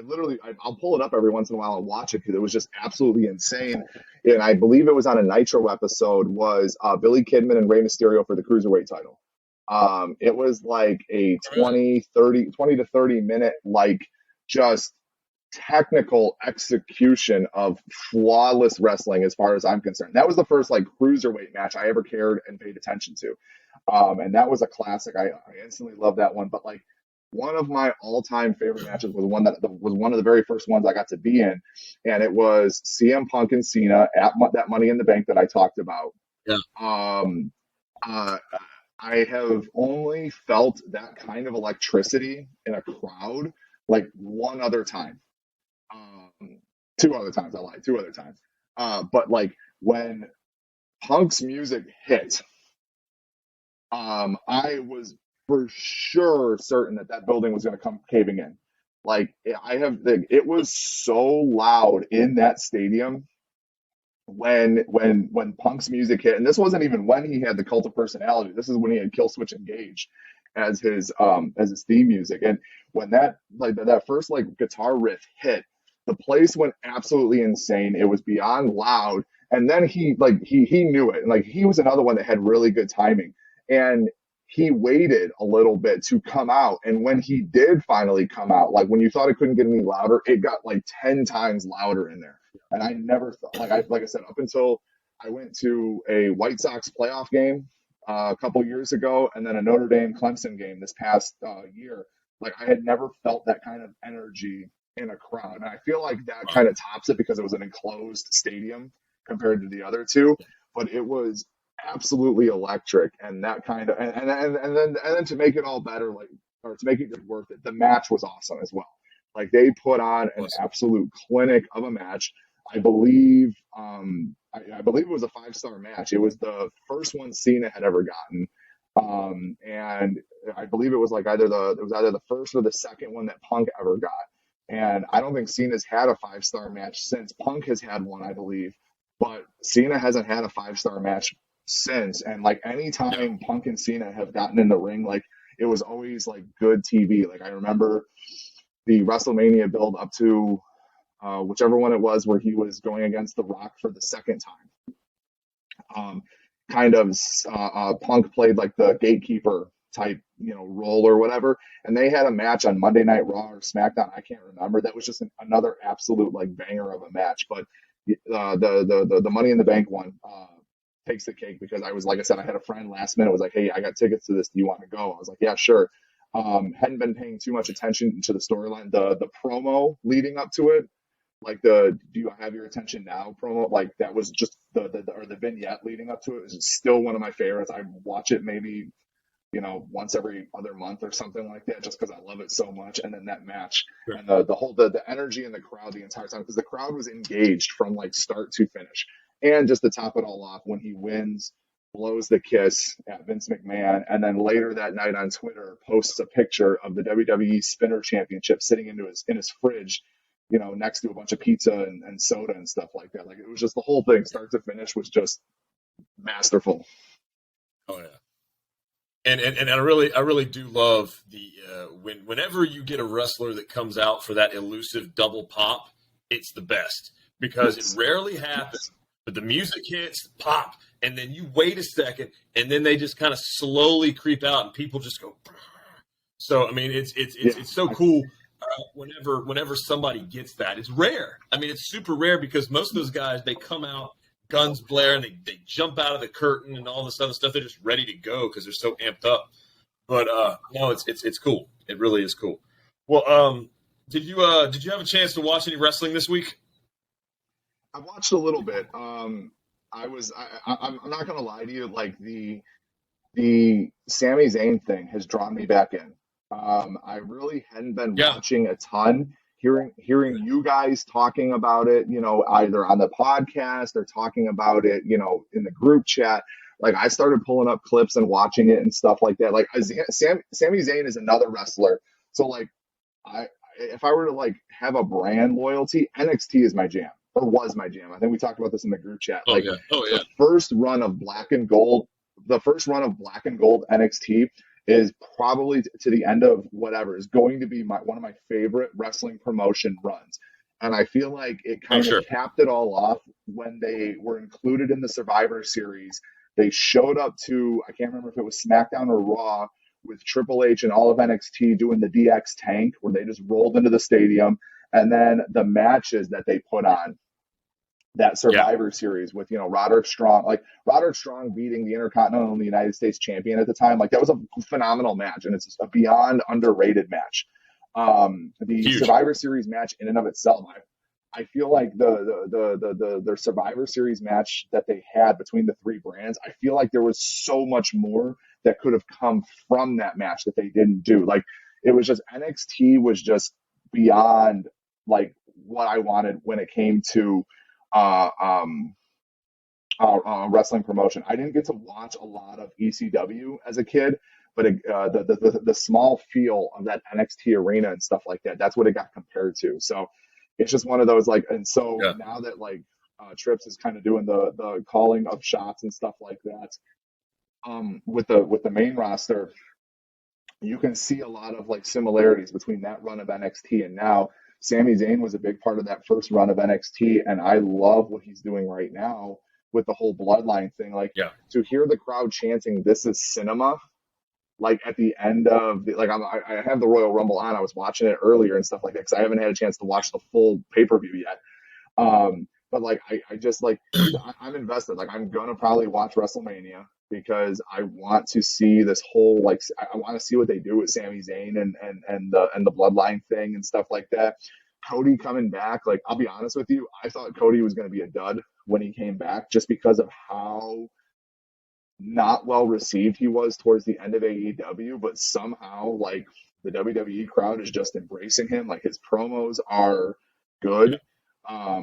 literally I'll pull it up every once in a while and watch it because it was just absolutely insane. And I believe it was on a Nitro episode. Was Billy Kidman and Rey Mysterio for the cruiserweight title. It was like a 20 to 30 minute like just technical execution of flawless wrestling as far as I'm concerned. That was the first like cruiserweight match I ever cared and paid attention to. And that was a classic. I instantly loved that one. But like one of my all-time favorite matches was one of the very first ones I got to be in, and it was CM Punk and Cena at that Money in the Bank that I talked about. Yeah. Uh, I have only felt that kind of electricity in a crowd like one other time. Two other times, I lied. Two other times. But like when Punk's music hit, I was for sure certain that that building was going to come caving in. Like it was so loud in that stadium when Punk's music hit, and this wasn't even when he had the Cult of Personality. This is when he had Killswitch Engage as his theme music. And when that first like guitar riff hit, the place went absolutely insane. It was beyond loud. And then he knew it. And like he was another one that had really good timing. And he waited a little bit to come out. And when he did finally come out, like when you thought it couldn't get any louder, it got like 10 times louder in there. And I never thought, like I said, up until I went to a White Sox playoff game a couple years ago, and then a Notre Dame Clemson game this past year, like I had never felt that kind of energy in a crowd. And I feel like that kind of tops it because it was an enclosed stadium compared to the other two, but it was absolutely electric. And that kind of and then to make it all better, like, or to make it worth it, the match was awesome as well. Like they put on an absolute clinic of a match. I believe I believe it was a 5-star match. It was the first one Cena had ever gotten. And I believe it was like either the first or the second one that Punk ever got. And I don't think Cena's had a 5-star match since. Punk has had one, I believe, but Cena hasn't had a 5-star match since. And like anytime Punk and Cena have gotten in the ring, like it was always like good TV. Like I remember the WrestleMania build up to whichever one it was where he was going against The Rock for the second time. Punk played like the gatekeeper type, role or whatever, and they had a match on Monday Night Raw or SmackDown. I can't remember. That was just another absolute like banger of a match. But the Money in the Bank one takes the cake because I was, like I said, I had a friend last minute was like, "Hey, I got tickets to this. Do you want to go?" I was like, "Yeah, sure." Hadn't been paying too much attention to the storyline, the promo leading up to it. Like "Do you have your attention now" promo, like that was just the vignette leading up to it is still one of my favorites. I watch it maybe once every other month or something like that, just because I love it so much. And then that match and the energy in the crowd the entire time, because the crowd was engaged from like start to finish. And just to top it all off, when he wins, blows the kiss at Vince McMahon, and then later that night on Twitter posts a picture of the WWE Spinner Championship sitting in his fridge, next to a bunch of pizza and soda and stuff like that. Like it was just the whole thing, start to finish, was just masterful. Oh yeah. And I really do love the whenever you get a wrestler that comes out for that elusive double pop, it's the best because it rarely happens. But the music hits, pop, and then you wait a second, and then they just kind of slowly creep out, and people just go. So I mean, it's so cool. Whenever somebody gets that, it's rare. I mean, it's super rare because most of those guys, they come out, guns blaring, they jump out of the curtain and all this other stuff. They're just ready to go because they're so amped up. But no, it's cool. It really is cool. Well, did you have a chance to watch any wrestling this week? I watched a little bit. I'm not gonna lie to you. Like the Sami Zayn thing has drawn me back in. I really hadn't been watching a ton. Hearing you guys talking about it, either on the podcast or talking about it, in the group chat. Like I started pulling up clips and watching it and stuff like that. Like Sami Zayn is another wrestler. So like if I were to like have a brand loyalty, NXT is my jam. Or was my jam. I think we talked about this in the group chat. The first run of Black and Gold NXT is probably to the end of whatever is going to be one of my favorite wrestling promotion runs. And I feel like it Oh, kind of sure. capped it all off when they were included in the Survivor Series. They showed up to, I can't remember if it was SmackDown or Raw, with Triple H and all of NXT doing the DX tank where they just rolled into the stadium. And then the matches that they put on that Survivor Series with, Roderick Strong, like Roderick Strong beating the Intercontinental and the United States champion at the time. Like that was a phenomenal match, and it's a beyond underrated match. The Huge. Survivor Series match in and of itself, I feel like the Survivor Series match that they had between the three brands, I feel like there was so much more that could have come from that match that they didn't do. Like it was just NXT was just beyond like what I wanted when it came to wrestling promotion. I didn't get to watch a lot of ECW as a kid, but the small feel of that NXT arena and stuff like that, that's what it got compared to. So it's just one of those like, and so now that like Trips is kind of doing the calling of shots and stuff like that, with the main roster, you can see a lot of like similarities between that run of NXT and now. Sami Zayn was a big part of that first run of NXT, and I love what he's doing right now with the whole bloodline thing. Like to hear the crowd chanting, "This is cinema," like at the end of I have the Royal Rumble on. I was watching it earlier and stuff like that because I haven't had a chance to watch the full pay-per-view yet. But like I just like I'm invested. Like I'm gonna probably watch WrestleMania because I want to see this whole like I want to see what they do with Sami Zayn and the bloodline thing and stuff like that. Cody coming back, like I'll be honest with you, I thought Cody was gonna be a dud when he came back just because of how not well received he was towards the end of AEW, but somehow like the WWE crowd is just embracing him. Like his promos are good.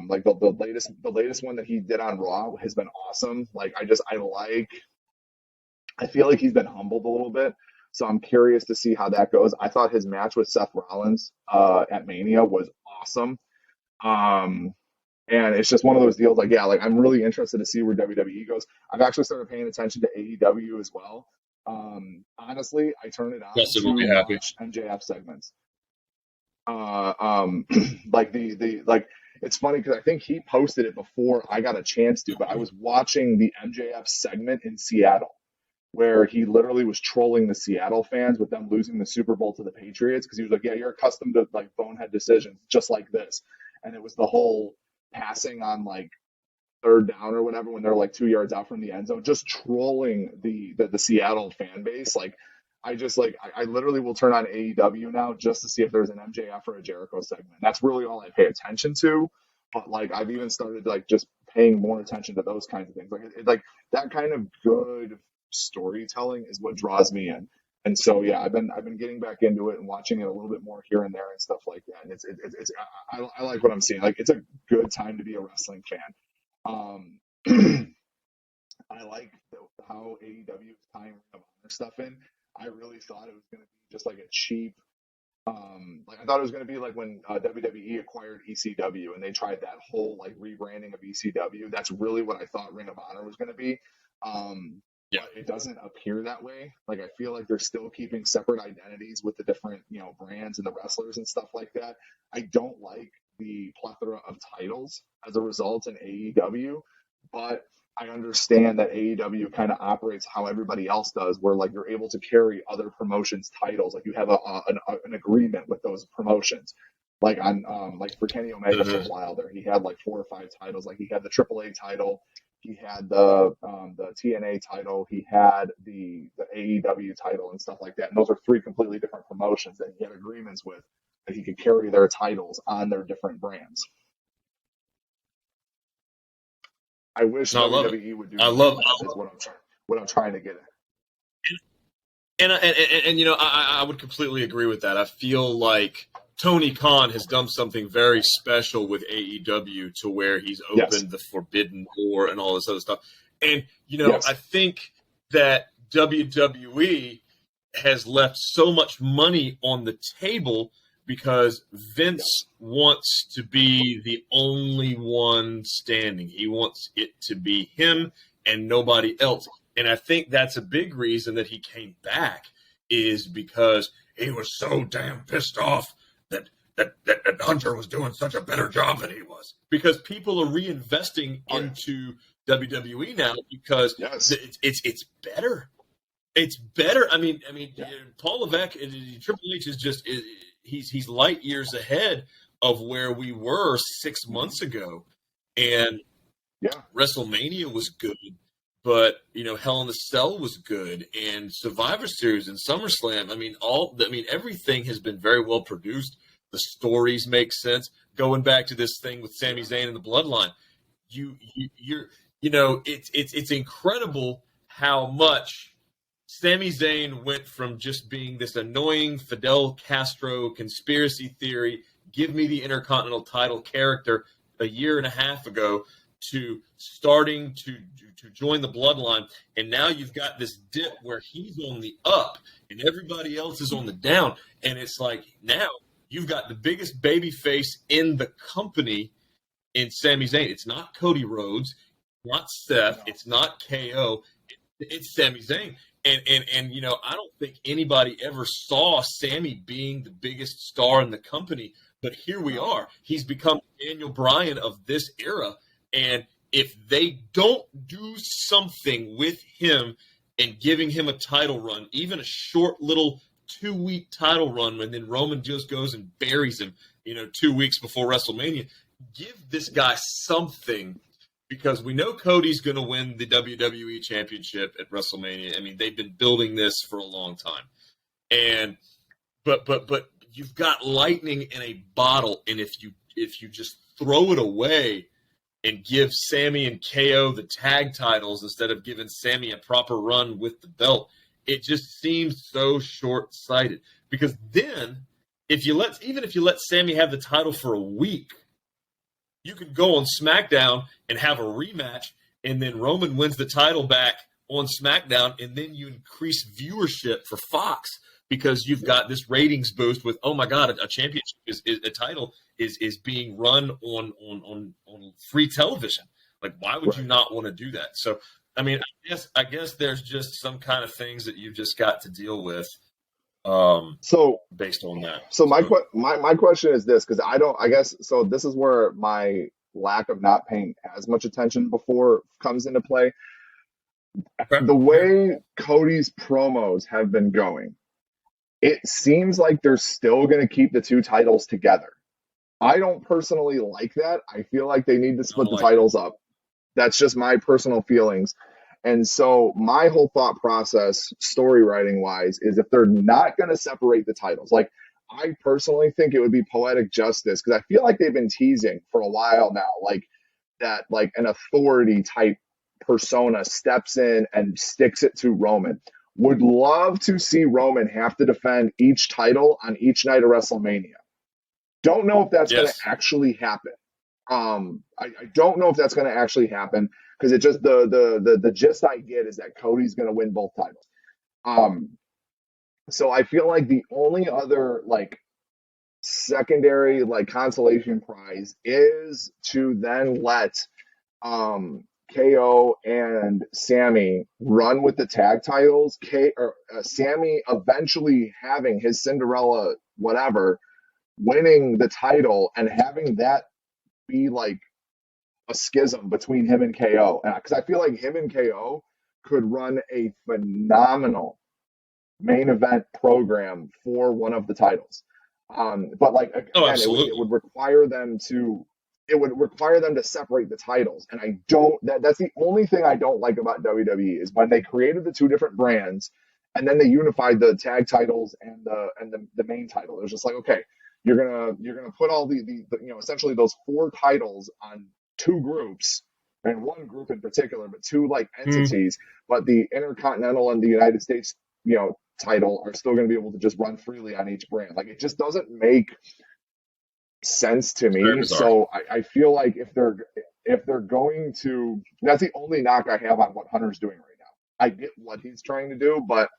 Like the latest one that he did on Raw has been awesome. Like I feel like he's been humbled a little bit. So I'm curious to see how that goes. I thought his match with Seth Rollins at Mania was awesome. And it's just one of those deals like, like I'm really interested to see where WWE goes. I've actually started paying attention to AEW as well. Honestly, I turn it on to watch MJF segments. Like like it's funny because I think he posted it before I got a chance to, but I was watching the MJF segment in Seattle where he literally was trolling the Seattle fans with them losing the Super Bowl to the Patriots because he was like, yeah, you're accustomed to like bonehead decisions just like this. And it was the whole passing on like third down or whatever when they're like 2 yards out from the end zone, just trolling the Seattle fan base. Like I just like I literally will turn on AEW now just to see if there's an MJF or a Jericho segment. That's really all I pay attention to. But like I've even started like just paying more attention to those kinds of things. Like that kind of good storytelling is what draws me in. And so I've been getting back into it and watching it a little bit more here and there and stuff like that. And it's I like what I'm seeing. Like it's a good time to be a wrestling fan. I like how AEW is tying Ring of Honor stuff in. I really thought it was going to be just like a cheap, like I thought it was going to be like when WWE acquired ECW and they tried that whole like rebranding of ECW. That's really what I thought Ring of Honor was going to be. But it doesn't appear that way. Like I feel like they're still keeping separate identities with the different, brands and the wrestlers and stuff like that. I don't like the plethora of titles as a result in AEW, but I understand that AEW kind of operates how everybody else does, where like you're able to carry other promotions' titles, like you have an agreement with those promotions. Like on like for Kenny Omega for a while there, he had like 4 or 5 titles. Like he had the AAA title, he had the TNA title, he had the AEW title and stuff like that. And those are 3 completely different promotions that he had agreements with that he could carry their titles on their different brands. I wish WWE would do that. Is what I'm trying to get And at. I would completely agree with that. I feel like Tony Khan has done something very special with AEW to where he's opened the forbidden door and all this other stuff. And, I think that WWE has left so much money on the table because Vince wants to be the only one standing. He wants it to be him and nobody else. And I think that's a big reason that he came back is because he was so damn pissed off that Hunter was doing such a better job than he was. Because people are reinvesting into WWE now because it's better. It's better. I mean, Paul Levesque, Triple H is just he's light years ahead of where we were 6 months ago, and WrestleMania was good, but Hell in a Cell was good, and Survivor Series and SummerSlam. Everything has been very well produced. The stories make sense. Going back to this thing with Sami Zayn and the Bloodline, it's incredible how much Sami Zayn went from just being this annoying Fidel Castro conspiracy theory, give me the Intercontinental title character a year and a half ago to starting to join the Bloodline. And now you've got this dip where he's on the up and everybody else is on the down. And it's like now you've got the biggest baby face in the company in Sami Zayn. It's not Cody Rhodes, not Seth, it's not KO, it's Sami Zayn. And I don't think anybody ever saw Sami being the biggest star in the company, but here we are. He's become Daniel Bryan of this era, and if they don't do something with him and giving him a title run, even a short little 2-week title run, and then Roman just goes and buries him, 2 weeks before WrestleMania, give this guy something. Because we know Cody's going to win the WWE Championship at WrestleMania. They've been building this for a long time, but you've got lightning in a bottle, and if you just throw it away and give Sami and KO the tag titles instead of giving Sami a proper run with the belt, it just seems so short-sighted. Because then, if you let Sami have the title for a week, you could go on SmackDown and have a rematch, and then Roman wins the title back on SmackDown, and then you increase viewership for Fox because you've got this ratings boost with, oh my God, a championship a title is being run on free television. Like, why would you not want to do that? So, I guess there's just some kind of things that you've just got to deal with. Based on that. So my question is this, because this is where my lack of not paying as much attention before comes into play. Okay. The way Cody's promos have been going, it seems like they're still going to keep the two titles together. I don't personally like that. I feel like they need to split the titles up. That's just my personal feelings. And so my whole thought process, story writing wise, is if they're not going to separate the titles, like I personally think it would be poetic justice, because I feel like they've been teasing for a while now, like an authority type persona steps in and sticks it to Roman. Would love to see Roman have to defend each title on each night of WrestleMania. Don't know if that's going to actually happen. I don't know if that's going to actually happen, because it just the gist I get is that Cody's going to win both titles. So I feel like the only other secondary consolation prize is to then let KO and Sami run with the tag titles. Sami eventually having his Cinderella whatever, winning the title and having that be a schism between him and KO. Because I feel like him and KO could run a phenomenal main event program for one of the titles. But again, it would require them to separate the titles. And that's the only thing I don't like about WWE is when they created the two different brands and then they unified the tag titles and the main title. It was just like, okay, you're gonna put all the essentially those 4 titles on 2 groups, and 1 group in particular, but 2 entities. But the Intercontinental and the United States title are still going to be able to just run freely on each brand. It just doesn't make sense to me. So I feel like if they're going to, that's the only knock I have on what Hunter's doing right now. I get what he's trying to do, but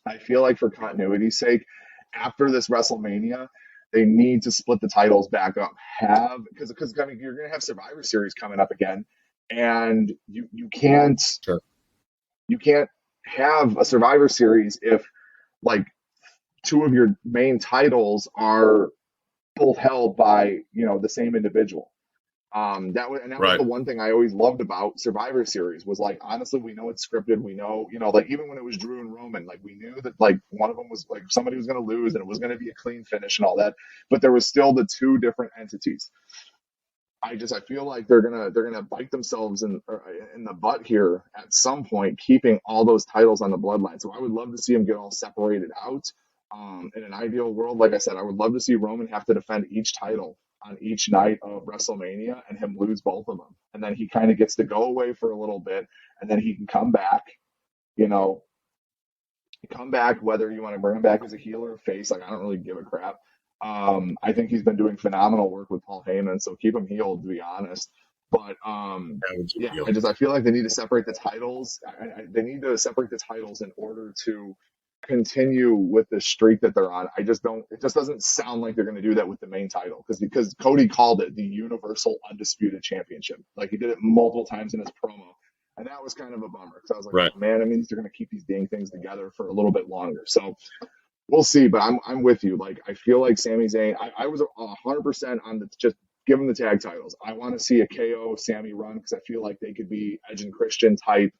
I feel like for continuity's sake, after this WrestleMania, they need to split the titles back up. Because you're going to have Survivor Series coming up again, and you can't have a Survivor Series if like two of your main titles are both held by, the same individual. That was Right. the one thing I always loved about Survivor Series was like, honestly, we know it's scripted. We know, like even when it was Drew and Roman, like we knew that like one of them was like somebody was going to lose and it was going to be a clean finish and all that, but there was still the two different entities. I feel like they're gonna bite themselves in the butt here at some point, keeping all those titles on the bloodline. So I would love to see them get all separated out. In an ideal world, like I said, I would love to see Roman have to defend each title on each night of WrestleMania and him lose both of them, and then he kind of gets to go away for a little bit, and then he can come back. You know, come back whether you want to bring him back as a heel or a face. Like I don't really give a crap. I think he's been doing phenomenal work with Paul Heyman, so keep him healed, to be honest. But yeah, I feel like they need to separate the titles. They need to separate the titles in order to continue with the streak that they're on. It just doesn't sound like they're going to do that with the main title because Cody called it the Universal Undisputed Championship. Like he did it multiple times in his promo. And that was kind of a bummer because I was like, right. oh, man, I mean, they're going to keep these dang things together for a little bit longer. So we'll see. But I'm with you. Like, I feel like Sami Zayn, I was 100% on just give him the tag titles. I want to see a KO Sami run because I feel like they could be Edge and Christian type,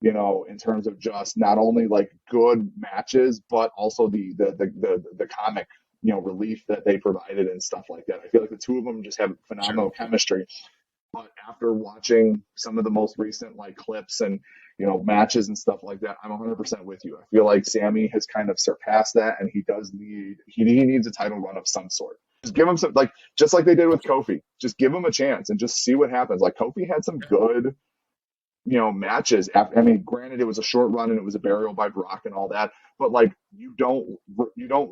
in terms of just not only like good matches, but also the comic, relief that they provided and stuff like that. I feel like the two of them just have phenomenal chemistry. But after watching some of the most recent like clips and matches and stuff like that, I'm 100% with you. I feel like Sami has kind of surpassed that, and he needs a title run of some sort. Just give him some just like they did with Kofi. Just give him a chance and just see what happens. Like Kofi had some good matches. I mean, granted, it was a short run and it was a burial by Brock and all that, but like you don't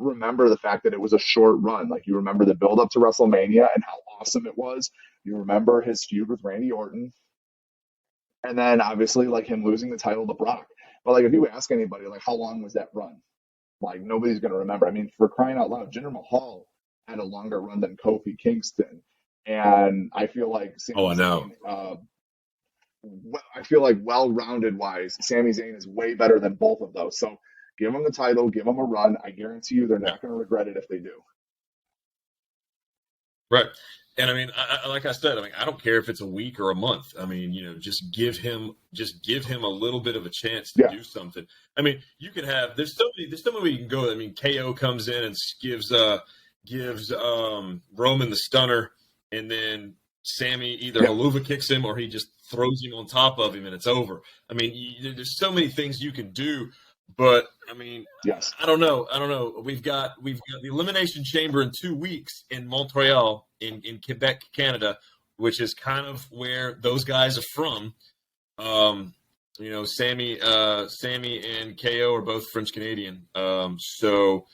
remember the fact that it was a short run. Like you remember the build up to WrestleMania and how awesome it was. You remember his feud with Randy Orton, and then obviously like him losing the title to Brock. But like if you ask anybody like how long was that run, like nobody's gonna remember. I mean, for crying out loud, Jinder Mahal had a longer run than Kofi Kingston, and I feel like I know. I feel like well-rounded wise, Sami Zayn is way better than both of those. So give them the title, give them a run. I guarantee you they're not going to regret it if they do. Right. And I mean, like I said, I don't care if it's a week or a month. I mean, just give him a little bit of a chance to do something. I mean, you can have there's so many way you can go. I mean, KO comes in and gives Roman the stunner, and then Sami either Haluva kicks him or he just throws him on top of him and it's over. I mean, there's so many things you can do, but I mean, I don't know. We've got the Elimination Chamber in 2 weeks in Montreal in Quebec, Canada, which is kind of where those guys are from. Sami and KO are both French Canadian. So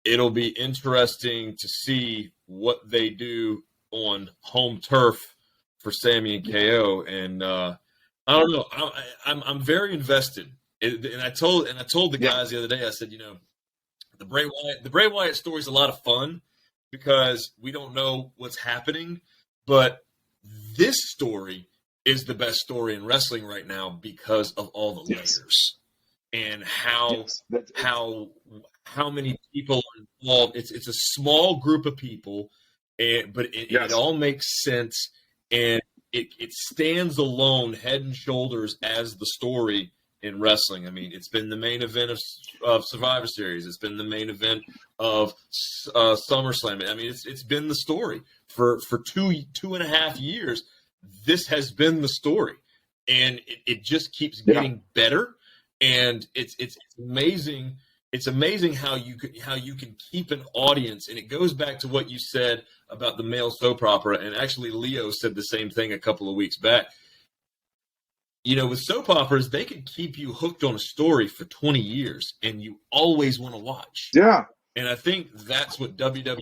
it'll be interesting to see what they do on home turf for Sami and KO, and I don't know. I'm very invested, and I told the guys the other day. I said, the Bray Wyatt story is a lot of fun because we don't know what's happening, but this story is the best story in wrestling right now because of all the layers and how many people are involved. It's a small group of people. But it all makes sense, and it stands alone, head and shoulders, as the story in wrestling. I mean, it's been the main event of Survivor Series. It's been the main event of SummerSlam. I mean, it's been the story for 2.5 years. This has been the story, and it just keeps getting better. And it's amazing. It's amazing how you can keep an audience, and it goes back to what you said about the male soap opera. And actually, Leo said the same thing a couple of weeks back. With soap operas, they can keep you hooked on a story for 20 years, and you always want to watch. Yeah. And I think that's what WWE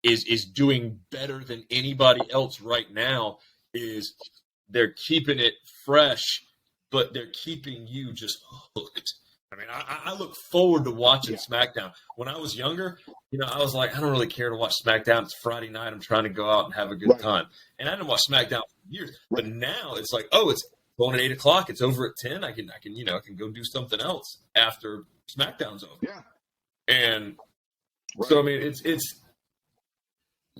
is doing better than anybody else right now. Is they're keeping it fresh, but they're keeping you just hooked. I mean, I look forward to watching SmackDown. When I was younger, I was like, I don't really care to watch SmackDown. It's Friday night. I'm trying to go out and have a good time. And I didn't watch SmackDown for years. But now it's like, oh, it's going at 8:00. It's over at 10. I can go do something else after SmackDown's over. Yeah. And Right. so, I mean, it's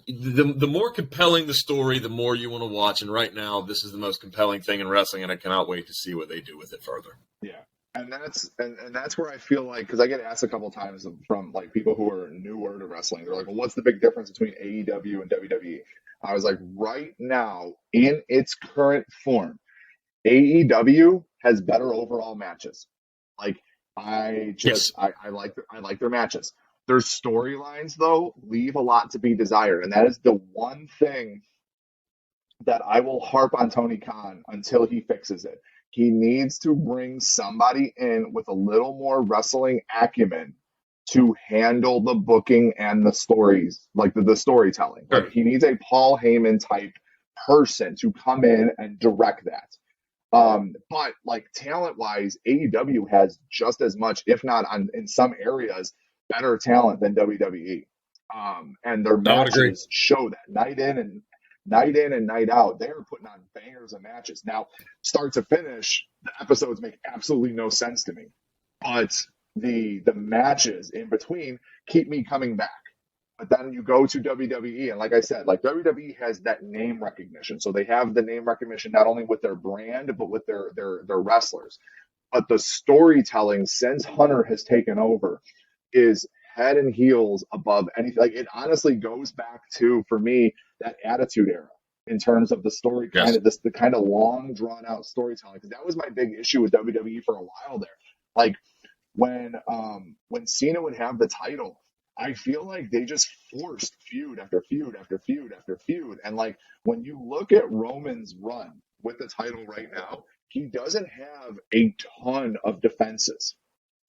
the more compelling the story, the more you want to watch. And right now, this is the most compelling thing in wrestling, and I cannot wait to see what they do with it further. Yeah. And that's where I feel like, because I get asked a couple times from like people who are newer to wrestling. They're like, "Well, what's the big difference between AEW and WWE?" I was like, right now, in its current form, AEW has better overall matches. Like Yes. I like their matches. Their storylines though leave a lot to be desired, and that is the one thing that I will harp on Tony Khan until he fixes it. He needs to bring somebody in with a little more wrestling acumen to handle the booking and the stories, like the storytelling. Like Sure. he needs a Paul Heyman type person to come in and direct that. But like talent wise, AEW has just as much, if not in some areas, better talent than WWE. And their I would agree. matches show that night in and night out. They're putting on bangers of matches. Now, start to finish, the episodes make absolutely no sense to me, but the matches in between keep me coming back. But then you go to WWE, and like I said, like WWE has that name recognition. So they have the name recognition not only with their brand, but with their wrestlers. But the storytelling since Hunter has taken over is head and heels above anything. Like it honestly goes back to, for me, that Attitude Era in terms of the story, kind Yes. of the kind of long drawn out storytelling. Because that was my big issue with WWE for a while there. Like when Cena would have the title, I feel like they just forced feud after feud after feud after feud. And like when you look at Roman's run with the title right now, he doesn't have a ton of defenses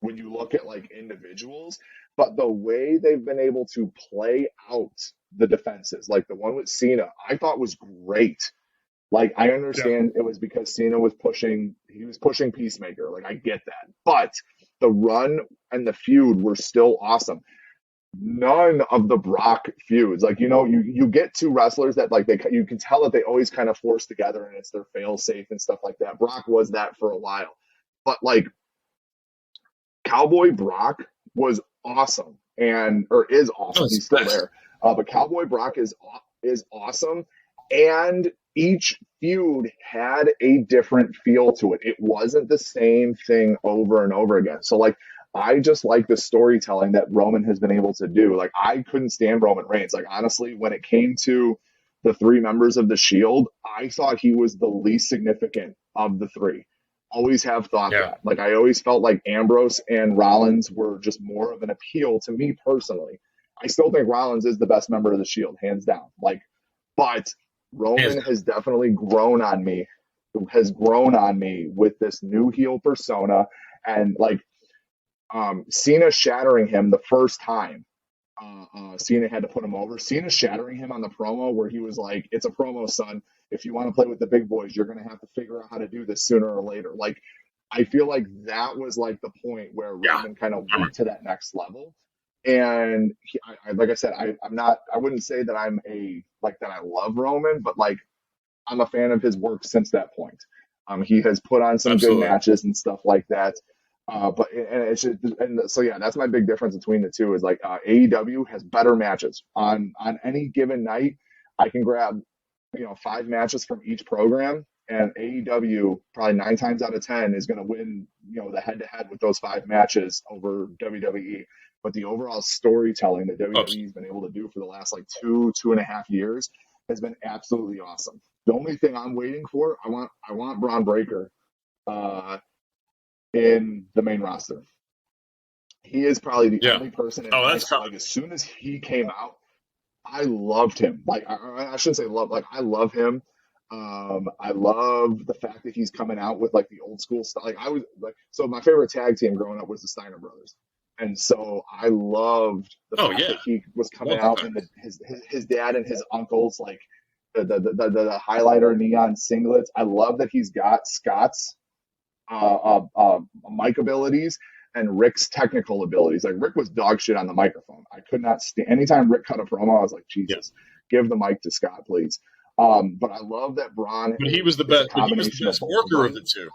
when you look at like individuals, but the way they've been able to play out the defenses, like the one with Cena, I thought was great. Like I Yeah. understand it was because Cena was pushing Peacemaker. Like I get that. But the run and the feud were still awesome. None of the Brock feuds, like you get two wrestlers that like you can tell that they always kind of force together and it's their fail safe and stuff like that. Brock was that for a while. But like Cowboy Brock was awesome and or is Oh, awesome. it's He's the still best. there. But Cowboy Brock is awesome, and each feud had a different feel to it. It wasn't the same thing over and over again. So like I just like the storytelling that Roman has been able to do. Like I couldn't stand Roman Reigns. Like honestly, when it came to the three members of the Shield, I thought he was the least significant of the three. Always have thought Yeah. that. Like I always felt like Ambrose and Rollins were just more of an appeal to me personally. I still think Rollins is the best member of the Shield, hands down. Like, but Hands Roman down. has definitely grown on me. Has grown on me with this new heel persona, and like Cena shattering him the first time. Cena had to put him over. Cena shattering him on the promo where he was like, "It's a promo, son. If you want to play with the big boys, you're going to have to figure out how to do this sooner or later." Like, I feel like that was like the point where Yeah. Roman kind of went to that next level. And like I said, I'm not. I wouldn't say that I'm a like that. I love Roman, but like I'm a fan of his work since that point. He has put on some good Absolutely. matches and stuff like that. But and it's just, and so yeah, that's my big difference between the two is like AEW has better matches on any given night. I can grab 5 matches from each program, and AEW probably 9 times out of 10 is going to win the head to head with those 5 matches over WWE. But the overall storytelling that Oh, WWE has been able to do for the last like 2.5 years has been absolutely awesome. The only thing I'm waiting for, I want Braun Breaker uh, in the main roster. He is probably the yeah. only person in Oh, high that's school. coming. Like as soon as he came out, I loved him. Like I shouldn't say love. Like I love him. I love the fact that he's coming out with like the old school stuff. Like I was like, so my favorite tag team growing up was the Steiner Brothers, and so I loved the Oh, fact yeah. that he was coming Love the out in Steiners. his dad and his uncles like the highlighter neon singlets. I love that he's got Scott's mic abilities and Rick's technical abilities. Like Rick was dog shit on the microphone. I could not stand. Anytime Rick cut a promo, I was like, Yeah. Jesus, give the mic to Scott, please. But I love that Braun But he was the is a best. But he was the combination of best both of worker of them. the two.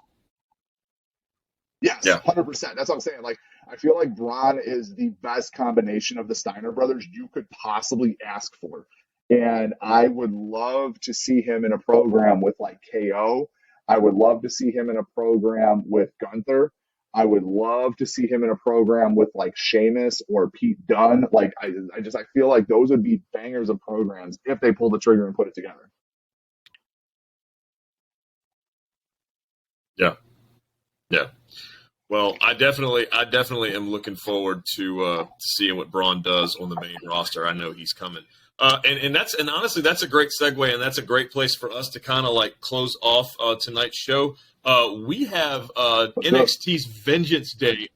Yes, Yeah. 100%. That's what I'm saying. Like, I feel like Braun is the best combination of the Steiner brothers you could possibly ask for. And I would love to see him in a program with like KO. I would love to see him in a program with Gunther. I would love to see him in a program with like Sheamus or Pete Dunne. Like, I feel like those would be bangers of programs if they pull the trigger and put it together. Yeah. Yeah. Well, I definitely am looking forward to seeing what Braun does on the main roster. I know he's coming, and honestly, that's a great segue, and that's a great place for us to kind of like close off tonight's show. We have Let's do it. NXT's Vengeance Day.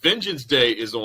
Vengeance Day is on